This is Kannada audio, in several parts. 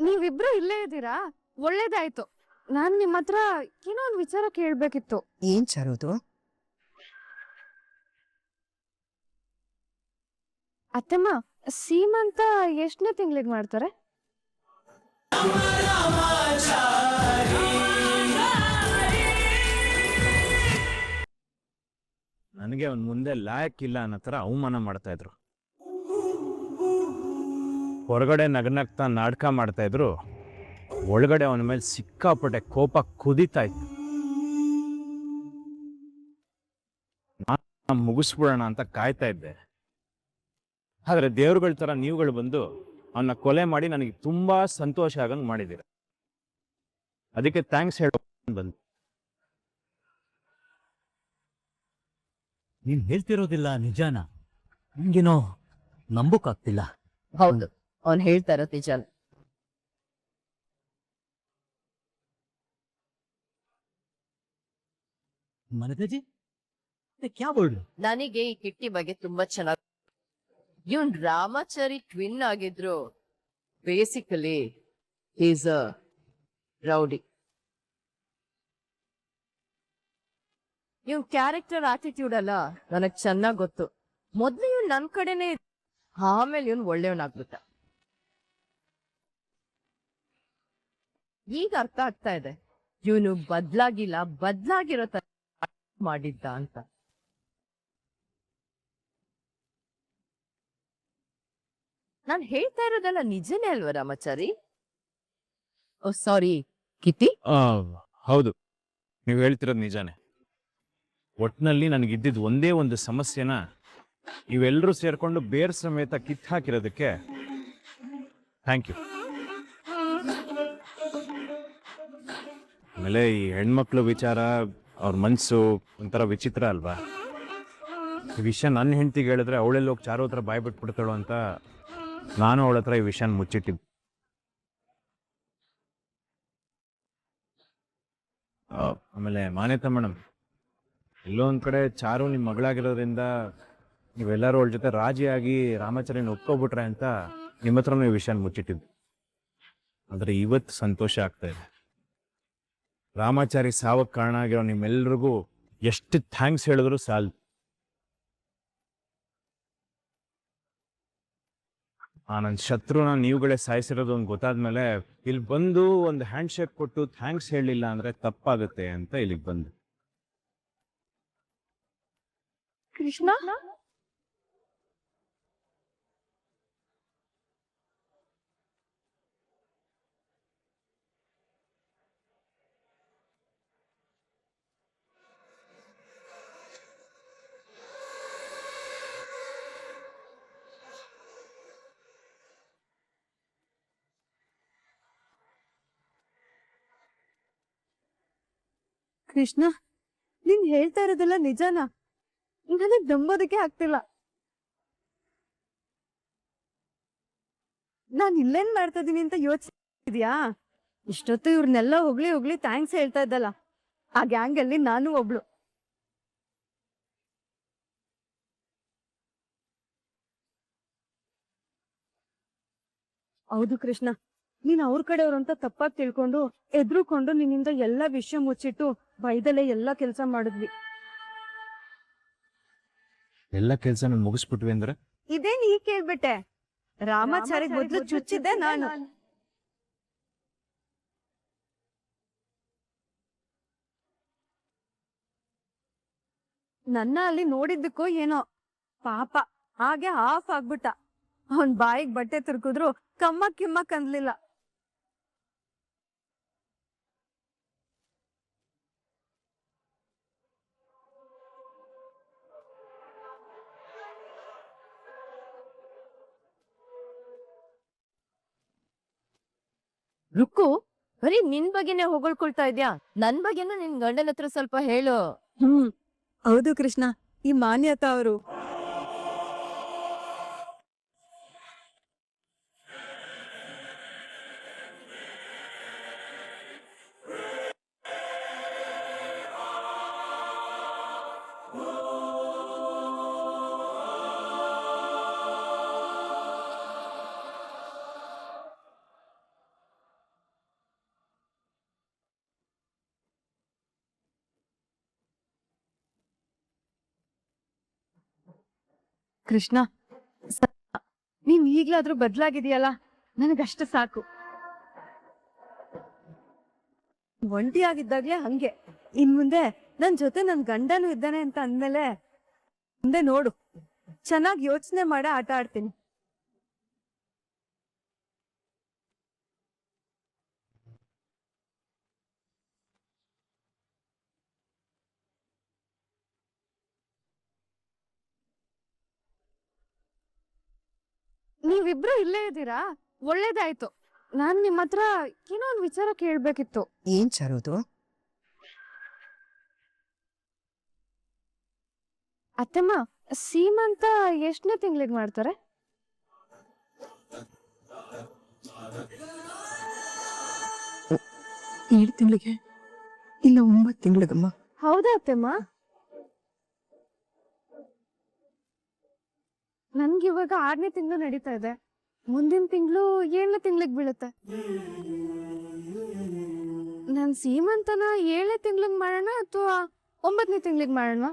ನೀವಿಬ್ರು ಇಲ್ಲೇ ಇದ್ದೀರಾ? ಒಳ್ಳೇದಾಯ್ತು. ನಾನ್ ನಿಮ್ ಹತ್ರ ಏನೋ ಒಂದ್ ವಿಚಾರ ಕೇಳ್ಬೇಕಿತ್ತು. ಏನ್ ಚಾರುದು? ಅತ್ತಮ್ಮ, ಸೀಮಂತ ಎಷ್ಟನೇ ತಿಂಗ್ಳಿಗೆ ಮಾಡ್ತಾರೆ? ನನಗೆ ಅವ್ನ ಮುಂದೆ ಲಾಯಕ್ ಇಲ್ಲ ಅನ್ನೋ ಥರ ಅವಮಾನ ಮಾಡ್ತಾ ಇದ್ರು. ಹೊರಗಡೆ ನಗನಗ್ತಾ ನಾಟಕ ಮಾಡ್ತಾ ಇದ್ರು, ಒಳಗಡೆ ಅವನ ಮೇಲೆ ಸಿಕ್ಕಾಪಟ್ಟೆ ಕೋಪ ಕುದೀತಾ ಇತ್ತು. ನಾನು ಮುಗಿಸ್ಬಿಡೋಣ ಅಂತ ಕಾಯ್ತಾ ಇದ್ದೆ. ಆದರೆ ದೇವ್ರುಗಳ ಥರ ನೀವುಗಳು ಬಂದು ಅವನ್ನ ಕೊಲೆ ಮಾಡಿ ನನಗೆ ತುಂಬಾ ಸಂತೋಷ ಆಗಂಗೆ ಮಾಡಿದ್ದೀರ. ಅದಕ್ಕೆ ಥ್ಯಾಂಕ್ಸ್ ಹೇಳೋ ಬಂದು. ನೀನ್ ಹೇಳ್ತಿರೋದಿಲ್ಲ ನಿಜಾನ? ನಿಂಗೇನೋ ನಂಬಕ್ಕಾಗ್ತಿಲ್ಲ. ಹೌದು, ಅವ್ನು ಹೇಳ್ತಾ ಇರೋದು ನಿಜ. ಮನತಜಿ ಕ್ಯಾ ಬೋಲ್? ನನಗೆ ಈ ಕಿಟ್ಟಿ ಬಗ್ಗೆ ತುಂಬಾ ಚೆನ್ನಾಗಿ. ಇವನ್ ರಾಮಾಚಾರಿ ಟ್ವಿನ್ ಆಗಿದ್ರು, ಬೇಸಿಕಲಿ ಈಸ್ ಅ ರೌಡಿ. ಇವ್ ಕ್ಯಾರೆಕ್ಟರ್ ಆಟಿಟ್ಯೂಡ್ ಅಲ್ಲ ನನಗ್ ಚೆನ್ನಾಗ್ ಗೊತ್ತು. ಮೊದ್ಲು ಇವ್ನ್ ನನ್ ಕಡೆನೆ, ಆಮೇಲೆ ಇವ್ನ್ ಒಳ್ಳೆಯವನಾಗ್ಬಿಟ್ಟ. ಈಗ ಅರ್ಥ ಆಗ್ತಾ ಇದೆ ಇವನು ಬದ್ಲಾಗಿರೋ ತರ ಮಾಡಿದ್ದ ಅಂತ. ನಾನ್ ಹೇಳ್ತಾ ಇರೋದೆಲ್ಲ ನಿಜನೇ ಅಲ್ವಾ ರಾಮಾಚಾರಿ? ಓ ಸಾರಿ ಕಿಟ್ಟಿ. ಹೌದು, ನೀವು ಹೇಳ್ತಿರೋದು ನಿಜಾನೇ. ಒಟ್ಟಿನಲ್ಲಿ ನನಗಿದ್ದಿದ್ದು ಒಂದೇ ಒಂದು ಸಮಸ್ಯೆನ ಇವೆಲ್ಲರೂ ಸೇರ್ಕೊಂಡು ಬೇರ್ ಸಮೇತ ಕಿತ್ತು ಹಾಕಿರೋದಕ್ಕೆ ಥ್ಯಾಂಕ್ ಯು. ಆಮೇಲೆ ಈ ಹೆಣ್ಮಕ್ಳು ವಿಚಾರ, ಅವ್ರ ಮನಸ್ಸು ಒಂಥರ ವಿಚಿತ್ರ ಅಲ್ವಾ? ಈ ವಿಷಯ ನನ್ನ ಹೆಂಡತಿಗೆ ಹೇಳಿದ್ರೆ ಅವಳೆಲ್ಲ ಹೋಗಿ ಚಾರು ಹತ್ರ ಬಾಯ್ ಬಿಟ್ಬಿಡ್ತಾಳು ಅಂತ ನಾನು ಅವಳ ಹತ್ರ ಈ ವಿಷಯನ ಮುಚ್ಚಿಟ್ಟಿದ್ದೆ. ಆಮೇಲೆ ಮಾನ್ಯತಾ ಮೇಡಮ್, ಎಲ್ಲೋ ಒಂದ್ ಕಡೆ ಚಾರು ನಿಮ್ಮ ಮಗಳಾಗಿರೋದ್ರಿಂದ ನೀವೆಲ್ಲರೂ ಅವಳ ಜೊತೆ ರಾಜಿಯಾಗಿ ರಾಮಾಚಾರ್ಯನ ಒಪ್ಕೊಬಿಟ್ರೆ ಅಂತ ನಿಮ್ಮ ಹತ್ರನೂ ಈ ವಿಷಯನ ಮುಚ್ಚಿಟ್ಟಿದ್ದು. ಆದರೆ ಇವತ್ತು ಸಂತೋಷ ಆಗ್ತಾ ಇದೆ. ರಾಮಾಚಾರಿ ಸಾವಕ್ಕೆ ಕಾರಣ ಆಗಿರೋ ನಿಮ್ಮೆಲ್ರಿಗೂ ಎಷ್ಟು ಥ್ಯಾಂಕ್ಸ್ ಹೇಳಿದ್ರು ಸಾಲದು. ನನ್ನ ಶತ್ರುನ ನೀವುಗಳೇ ಸಾಯಿಸಿರೋದು ಒಂದು ಗೊತ್ತಾದ್ಮೇಲೆ ಇಲ್ಲಿ ಬಂದು ಒಂದು ಹ್ಯಾಂಡ್ ಶೇಕ್ ಕೊಟ್ಟು ಥ್ಯಾಂಕ್ಸ್ ಹೇಳಲಿಲ್ಲ ಅಂದ್ರೆ ತಪ್ಪಾಗುತ್ತೆ ಅಂತ ಇಲ್ಲಿಗೆ ಬಂದು. ಕೃಷ್ಣ, ಕೃಷ್ಣ, ನೀನ್ ಹೇಳ್ತಾ ಇರೋದೆಲ್ಲ ನಿಜಾನಾ? ನನಗ್ ನಂಬೋದಕ್ಕೆ ಆಗ್ತಿಲ್ಲ. ನಾನ್ ಇಲ್ಲೇನ್ ಮಾಡ್ತಾ ಇದೀನಿ ಅಂತ ಯೋಚಿಸಿದ್ಯಾ? ಇಷ್ಟೊತ್ತು ಇವ್ರನ್ನೆಲ್ಲ ಹೊಗ್ಳಿ ಥ್ಯಾಂಕ್ಸ್ ಹೇಳ್ತಾ ಇದ್ದಲ್ಲ, ಆ ಗ್ಯಾಂಗ್ ಅಲ್ಲಿ ನಾನು ಒಬ್ಳು. ಹೌದು ಕೃಷ್ಣ, ನೀನ್ ಅವ್ರ ಕಡೆಯವ್ರು ಅಂತ ತಪ್ಪಾಗಿ ತಿಳ್ಕೊಂಡು ಎದ್ರುಕೊಂಡು ನಿನ್ನಿಂದ ಎಲ್ಲಾ ವಿಷಯ ಮುಚ್ಚಿಟ್ಟು ಬೈದಲ್ಲೇ ಎಲ್ಲಾ ಕೆಲ್ಸ ಮಾಡಿದ್ವಿ. ಎಲ್ಲ ಕೆಲಸನ ಮುಗಿಸ್ಬಿಟ್ವಿ ಅಂದ್ರೆ ಇದೇನ್ ಈಗ ಕೇಳ್ಬಿಟ್ಟೆ? ರಾಮಾಚಾರಿ ಮೊದ್ಲು ಚುಚ್ಚಿದ್ದೆ ನಾನು. ನನ್ನ ಅಲ್ಲಿ ನೋಡಿದ್ದಕ್ಕೋ ಏನೋ ಪಾಪ ಹಾಗೆ ಆಫ್ ಆಗ್ಬಿಟ್ಟ. ಅವನ್ ಬಾಯಿಗೆ ಬಟ್ಟೆ ತುರ್ಕಿದ್ರು ಕಮ್ಮಕ್ ಕಿಮ್ಮಕ್ ಅಂದ್ಲಿಲ್ಲ. ರುಕ್ಕು, ಬರೀ ನಿನ್ ಬಗ್ಗೆನೆ ಹೊಗಳ್ಕೊಳ್ತಾ ಇದ್ಯಾ? ನನ್ ಬಗ್ಗೆನೂ ನಿನ್ ಗಂಡನ ಹತ್ರ ಸ್ವಲ್ಪ ಹೇಳು. ಹೌದು ಕೃಷ್ಣ, ಈ ಮಾನ್ಯತಾ ಅವರು ಕೃಷ್ಣ ನೀನ್ ಈಗ್ಲಾದ್ರೂ ಬದ್ಲಾಗಿದೆಯಲ್ಲ ನನಗಷ್ಟು ಸಾಕು. ಒಂಟಿಯಾಗಿದ್ದಾಗ್ಲೇ ಹಂಗೆ, ಇನ್ ಮುಂದೆ ನನ್ ಜೊತೆ ನನ್ ಗಂಡನೂ ಇದ್ದಾನೆ ಅಂತ ಅಂದ್ಮೇಲೆ ಮುಂದೆ ನೋಡು, ಚೆನ್ನಾಗಿ ಯೋಚನೆ ಮಾಡ ಆಟ ಆಡ್ತೀನಿ. ನೀವಿಬ್ರು ಇಲ್ಲೇ ಇದ್ದೀರಾ, ಒಳ್ಳೇದಾಯ್ತು. ನಾನ್ ನಿಮ್ ಹತ್ರ ಏನೋ ಒಂದ್ ವಿಚಾರ ಕೇಳ್ಬೇಕಿತ್ತು. ಏನ್ ಚರೋದು? ಅತ್ತಮ್ಮ, ಸೀಮಂತ ಎಷ್ಟನೇ ತಿಂಗ್ಳಿಗೆ ಮಾಡ್ತಾರೆ? 7 ತಿಂಗಳಿಗೆ ಇಲ್ಲ 9 ತಿಂಗಳಿಗಮ್ಮ. ಹೌದಾ ಅತ್ತಮ್ಮ? ನನ್ಗಿವಾಗ 6ನೇ ತಿಂಗಳು ನಡೀತಾ ಇದೆ. ಮುಂದಿನ ತಿಂಗಳು 7ನೇ ತಿಂಗ್ಳಿಗೆ ಬೀಳುತ್ತೆ. ನನ್ ಸೀಮಂತನ 7ನೇ ತಿಂಗ್ಳಿಗೆ ಮಾಡೋಣ ಅಥವಾ 9ನೇ ತಿಂಗ್ಳಿಗೆ ಮಾಡೋಣ?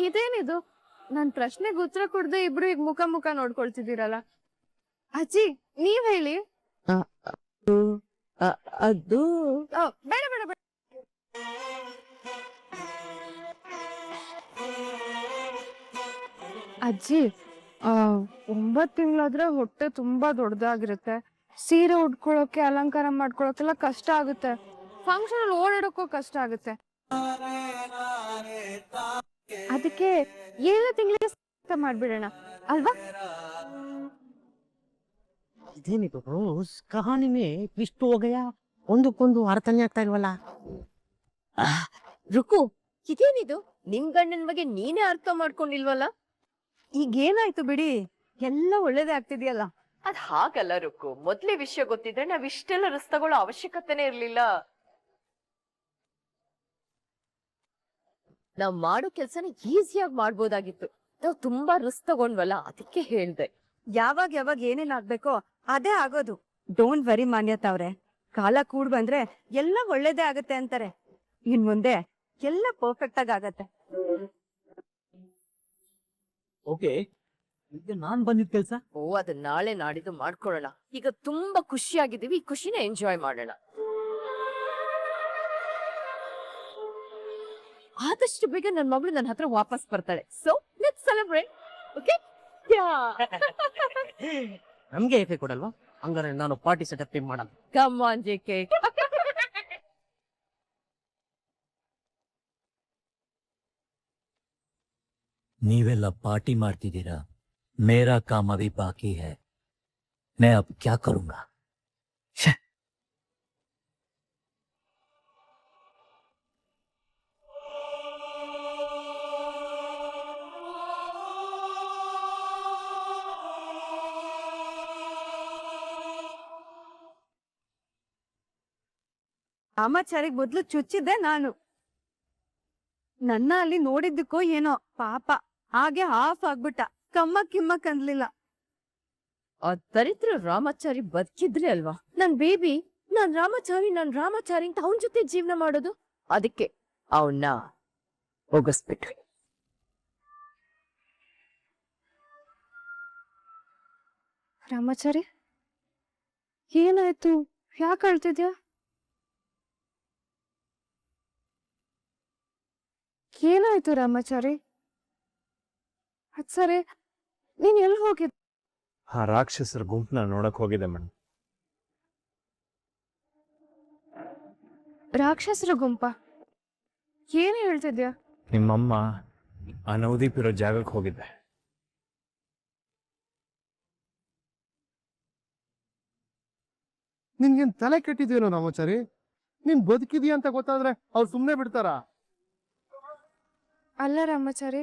ಇದೇನಿದು, ನನ್ ಪ್ರಶ್ನೆಗೆ ಉತ್ತರ ಕೊಡದೆ ಇಬ್ರು ಈಗ ಮುಖ ಮುಖ ನೋಡ್ಕೊಳ್ತಿದ್ದೀರಲ್ಲ. ಅಜ್ಜಿ, ನೀವ್ ಹೇಳಿ. ಅದು ಬೇಡ ಬೇಡ ಬೇಡ. ಅಜ್ಜಿ, 9 ತಿಂಗಳಾದ್ರೆ ಹೊಟ್ಟೆ ತುಂಬಾ ದೊಡ್ಡದಾಗಿರುತ್ತೆ. ಸೀರೆ ಉಟ್ಕೊಳಕ್ಕೆ, ಅಲಂಕಾರ ಮಾಡ್ಕೊಳಕ್ಕೆಲ್ಲ ಕಷ್ಟ ಆಗುತ್ತೆ. ಫಂಕ್ಷನ್ ಅಲ್ಲಿ ಓಡಾಡಕ್ಕೂ ಕಷ್ಟ ಆಗುತ್ತೆ. ಅದಕ್ಕೆ 7ನೇ ತಿಂಗಳಿಗೆ ಮಾಡ್ಬಿಡೋಣ ಅಲ್ವಾ? ಇದೇನಿದು ರೋಸ್, ಕಹಾನಿ ಮೇ ಟ್ವಿಸ್ಟ್ ಹೋ ಗಯಾ. ಒಂದಕ್ಕೊಂದು ಅರ್ಥನೇ ಆಗ್ತಾ ಇಲ್ವಲ್ಲ. ರುಕು, ಇದೇನಿದು? ನಿಮ್ ಗಂಡನ್ ಬಗ್ಗೆ ನೀನೇ ಅರ್ಥ ಮಾಡ್ಕೊಂಡಿಲ್ವಲ್ಲ? ಈಗೇನಾಯ್ತು ಬಿಡಿ, ಎಲ್ಲ ಒಳ್ಳೇದೇ ಆಗ್ತಿದ್ಯಲ್ಲ. ಅದ್ ಹಾಗಲ್ಲ ರುಕು, ಮೊದ್ಲೇ ವಿಷಯ ಗೊತ್ತಿದ್ರೆ ನಾವ್ ಇಷ್ಟೆಲ್ಲ ರಿಸ್ಕ್ ತಗೊಳ್ಳೋ ಅವಶ್ಯಕತೆನೇ ಇರ್ಲಿಲ್ಲ. ನಾವ್ ಮಾಡೋ ಕೆಲ್ಸನ ಈಸಿಯಾಗಿ ಮಾಡ್ಬೋದಾಗಿತ್ತು. ನಾವ್ ತುಂಬಾ ರಿಸ್ಕ್ ತಗೊಂಡ್ವಲ್ಲ, ಅದಕ್ಕೆ ಹೇಳ್ದೆ. ಯಾವಾಗ ಯಾವಾಗ ಏನೇನ್ ಆಗ್ಬೇಕೋ ಅದೇ ಆಗೋದು. ಡೋಂಟ್ ವರಿ ಮಾನ್ಯತಾ ಅವ್ರೆ, ಕಾಲ ಕೂಡ್ ಬಂದ್ರೆ ಎಲ್ಲ ಒಳ್ಳೇದೇ ಆಗತ್ತೆ ಅಂತಾರೆ. ಇನ್ ಮುಂದೆ ಎಲ್ಲ ಪರ್ಫೆಕ್ಟ್ ಆಗಿ ಆಗತ್ತೆ. ಓಕೆ, ಈಗ ನಾನ್ ಬಂದಿದ್ ಕೆಲ್ಸ. ಓ, ಅದನ್ನ ನಾಳೆ ನಾಡಿದ್ದು ಮಾಡ್ಕೊಳ್ಳೋಣ. ಈಗ ತುಂಬಾ ಖುಷಿಯಾಗಿದ್ದೀವಿ, ಈ ಖುಷಿನ ಎಂಜಾಯ್ ಮಾಡೋಣ. ಆದಷ್ಟು ಬೇಗ ನನ್ ಮಗಳು ನನ್ನ ಹತ್ರ ವಾಪಸ್ ಬರ್ತಾಳೆ. So let's celebrate. ಓಕೆ? ನಮ್ಗೆ ಏಕೆ ಕೊಡಲ್ವಾ? ಹಂಗಾರೆ ನಾನು ಪಾರ್ಟಿ ಸೆಟಪ್ ಮಾಡಲ್ಲ. Come on JK. ನೀವೆಲ್ಲ ಪಾರ್ಟಿ ಮಾಡ್ತಿದ್ದೀರಾ, ಮೇರಾ ಕಾಮ್ ಅಭಿ ಬಾಕಿ ಹೈ. मैं अब क्या करूंगा? ರಾಮಾಚಾರಿಗೆ ಮೊದ್ಲು ಚುಚ್ಚಿದ್ದೆ ನಾನು. ನನ್ನ ಅಲ್ಲಿ ನೋಡಿದ್ದಕ್ಕೋ ಏನೋ ಪಾಪ ಹಾಗೆ ಹಾಫ್ ಆಗ್ಬಿಟ್ಟ. ಕಮ್ಮಕ್ ಕಿಮ್ಮಕ್ ಅನ್ಲಿಲ್ಲ. ಆ ದರಿದ್ರ ರಾಮಾಚಾರಿ ಬದುಕಿದ್ರೆ ಅಲ್ವಾ ನನ್ ಬೇಬಿ, ನಾನ್ ರಾಮಾಚಾರಿ ಅಂತ ಅವನ್ ಜೊತೆ ಜೀವನ ಮಾಡೋದು. ಅದಕ್ಕೆ ಅವನ್ನ ಹೋಗಿಸ್ಬಿಟ್ವಿ. ರಾಮಾಚಾರಿ, ಏನಾಯ್ತು? ಯಾಕೆ ಅಳ್ತಿದ್ಯಾ? ಏನಾಯ್ತು ರಾಮಾಚಾರಿ? ಅದ್ ಸರಿ, ನೀನ್ ಎಲ್ಲಿ ಹೋಗಿದ್ದ? ಆ ರಾಕ್ಷಸರ ಗುಂಪನ್ನ ನೋಡಕ್ ಹೋಗಿದೆ ಮೇಡಮ್. ರಾಕ್ಷಸರ ಗುಂಪ? ಏನ್ ಹೇಳ್ತಿದ್ಯಾ? ನಿಮ್ಮಮ್ಮ ಆ ನವದೀಪ್ ಇರೋ ಜಾಗಕ್ಕೆ ಹೋಗಿದ್ದೆ. ನಿನ್ಗೇನ್ ತಲೆ ಕೆಟ್ಟಿದ್ಯೇನೋ ರಾಮಾಚಾರಿ? ನೀನ್ ಬದುಕಿದೀಯ ಅಂತ ಗೊತ್ತಾದ್ರೆ ಅವ್ರು ಸುಮ್ನೆ ಬಿಡ್ತಾರ? ಅಲ್ಲ ರಾಮಾಚಾರಿ,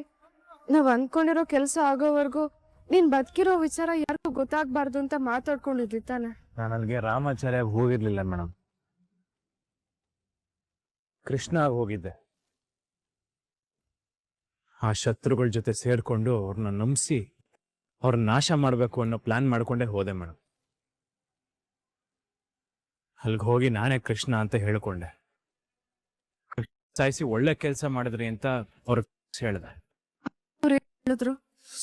ನಾವ್ ಅನ್ಕೊಂಡಿರೋ ಕೆಲ್ಸ ಆಗೋವರೆಗೂ ನೀನ್ ಬದುಕಿರೋ ವಿಚಾರ ಯಾರಿಗೂ ಗೊತ್ತಾಗ್ಬಾರ್ದು ಅಂತ ಮಾತಾಡ್ಕೊಂಡಿದ್ವಿ ತಾನೆ. ನಾನು ಅಲ್ಲಿಗೆ ರಾಮಾಚಾರ್ಯ ಹೋಗಿರ್ಲಿಲ್ಲ ಮೇಡಮ್, ಕೃಷ್ಣ ಆಗಿ ಹೋಗಿದ್ದೆ. ಆ ಶತ್ರುಗಳ ಜೊತೆ ಸೇರ್ಕೊಂಡು ಅವ್ರನ್ನ ನಂಬಿಸಿ ಅವ್ರನ್ನ ನಾಶ ಮಾಡ್ಬೇಕು ಅನ್ನೋ ಪ್ಲಾನ್ ಮಾಡ್ಕೊಂಡೇ ಹೋದೆ ಮೇಡಮ್. ಅಲ್ಲಿಗೆ ಹೋಗಿ ನಾನೇ ಕೃಷ್ಣ ಅಂತ ಹೇಳ್ಕೊಂಡೆ. ಸಾಯಿಸಿ ಒಳ್ಳೆ ಕೆಲಸ ಮಾಡಿದ್ರಿ ಅಂತ ಅವ್ರ ಹೇಳ್ದೆ. ಹೇಳಿದ್ರು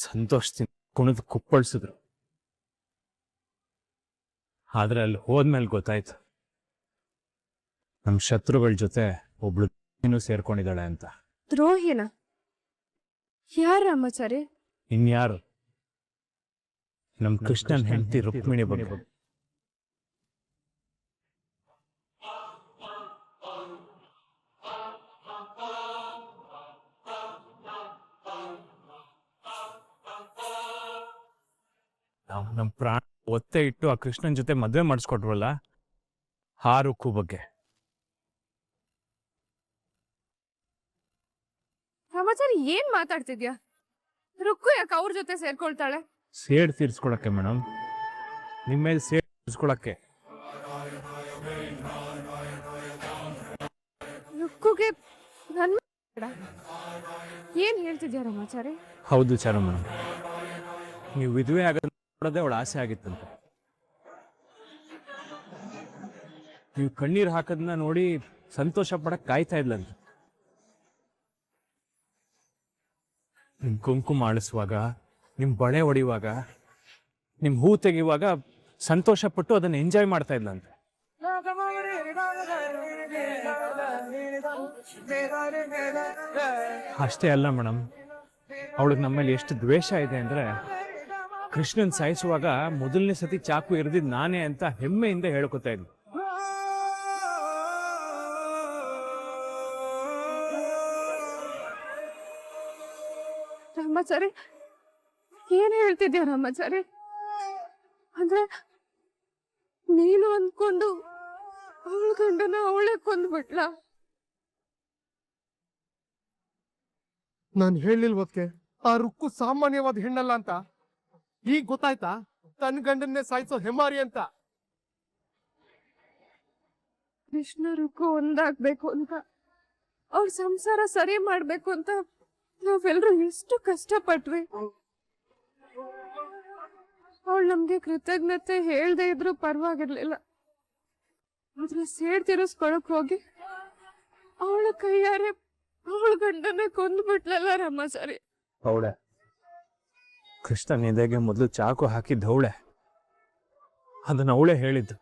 ಸಂತೋಷದಿಂದ ಕುಣಿದು ಕುಪ್ಪಳಿಸಿದ್ರು. ಆದ್ರೆ ಅಲ್ಲಿ ಹೋದ್ಮೇಲೆ ಗೊತ್ತಾಯ್ತು, ನಮ್ ಶತ್ರುಗಳ ಜೊತೆ ಒಬ್ಳು ಸೇರ್ಕೊಂಡಿದ್ದಾಳೆ ಅಂತ. ದ್ರೋಹಿನ? ಯಾರ ರಾಮಾಚಾರಿ? ಇನ್ಯಾರು, ನಮ್ ಕೃಷ್ಣನ್ ಹೆಂಡತಿ ರುಕ್ಮಿಣಿ ಬಗ್ಗೆ. ನಾವು ನಮ್ ಪ್ರಾಣ ಒತ್ತೆ ಇಟ್ಟು ಆ ಕೃಷ್ಣನ್ ಜೊತೆ ಮದ್ವೆ ಮಾಡಿಸ್ಕೊಟ್ವಲ್ಲ, ಆ ರುಕ್ಕು ಬಗ್ಗೆ. ರಾಮಾಚಾರಿ ಏನ್ ಮಾತಾಡ್ತಿದ್ಯಾ? ರುಕ್ಕು ಯಾಕೆ ಅವ್ರ ಜೊತೆ ಸೇರ್ಕೊಳ್ತಾಳೆ? ಸೇಡ್ ತೀರ್ಸ್ಕೊಳಕ್ಕೆ ಮೇಡಮ್, ನಿಮ್ಮ ಮೇಲೆ ಸೇಡ್ ತೀರ್ಸ್ಕೊಳಕ್ಕೆ. ರುಕ್ಕುಗೆ ನನ್ ಏನ್ ಹೇಳ್ತಿದ್ಯಾ ರಾಮಾಚಾರಿ? ಹೌದು ಚಾರು ಮೇಡಮ್, ನೀವು ವಿಧವೆ ಆಗೋದು ನೋಡೋದೇ ಅವಳ ಆಸೆ ಆಗಿತ್ತಂತೆ. ನೀವು ಕಣ್ಣೀರು ಹಾಕೋದನ್ನ ನೋಡಿ ಸಂತೋಷ ಪಡಕ್ ಕಾಯ್ತಾ ಇದ್ಲಂತೆ. ನಿಮ್ ಕುಂಕುಮ ಆಳಿಸುವಾಗ, ನಿಮ್ ಬಳೆ ಹೊಡಿಯುವಾಗ, ನಿಮ್ ಹೂ ತೆಗೆಯುವಾಗ ಸಂತೋಷ ಪಟ್ಟು ಅದನ್ನ ಎಂಜಾಯ್ ಮಾಡ್ತಾ ಇದ್ಲಂತೆ. ಅಷ್ಟೇ ಅಲ್ಲ ಮೇಡಮ್, ಅವಳಿಗೆ ನಮ್ಮಲ್ಲಿ ಎಷ್ಟು ದ್ವೇಷ ಇದೆ ಅಂದ್ರೆ, ಕೃಷ್ಣನ್ ಸಾಯಿಸುವಾಗ ಮೊದಲನೇ ಸತಿ ಚಾಕು ಎರೆದಿದ್ ನಾನೇ ಅಂತ ಹೆಮ್ಮೆಯಿಂದ ಹೇಳ್ಕೊತಾ ಇದ್ಲು. ರಾಮಾಚಾರಿ ಏನ್ ಹೇಳ್ತಿದ್ಯಾ ರಾಮಾಚಾರಿ? ಅಂದ್ರೆ ನೀನು ಅಂದ್ಕೊಂಡು ಅವಳ ಗಂಡನ ಅವಳೇ ಕೊಂದ್ಬಿಟ್ಲ? ನಾನು ಹೇಳಿಲ್ವದ್ಕೆ ಆ ರುಕ್ಕು ಸಾಮಾನ್ಯವಾದ ಹೆಣ್ಣಲ್ಲ ಅಂತ? ಈಗ ಗೊತ್ತಾಯ್ತಾ ತನ್ನ ಗಂಡನ್ನೇ ಸಾಯಿಸೋ ಹೆಮಾರಿ ಅಂತ? ಕೃಷ್ಣ ರುಕ್ಕು ಒಂದಾಗ್ಬೇಕು ಅಂತ, ಅವ್ರ ಸಂಸಾರ ಸರಿ ಮಾಡ್ಬೇಕು ಅಂತ ನಾವೆಲ್ಲರೂ ಎಷ್ಟು ಕಷ್ಟಪಟ್ವಿ. ಅವಳು ನಮ್ಗೆ ಕೃತಜ್ಞತೆ ಹೇಳ್ದೆ ಇದ್ರು ಪರವಾಗಿರ್ಲಿಲ್ಲ. ಆದ್ರೆ ಸೇಡ್ ತೀರಿಸ್ಕೊಳಕ್ ಹೋಗಿ ಅವಳ ಕೈಯಾರೆ ಅವಳ ಗಂಡನೇ ಕೊಂದ್ಬಿಟ್ಲಲ್ಲ ರಾಮಾಚಾರಿ. ಅವಳೆ ಕೃಷ್ಣ ನಿದೆಗೆ ಮೊದಲು ಚಾಕು ಹಾಕಿದ್ದವಳೆ, ಅದನ್ನ ಅವಳೇ ಹೇಳಿದ್ದು.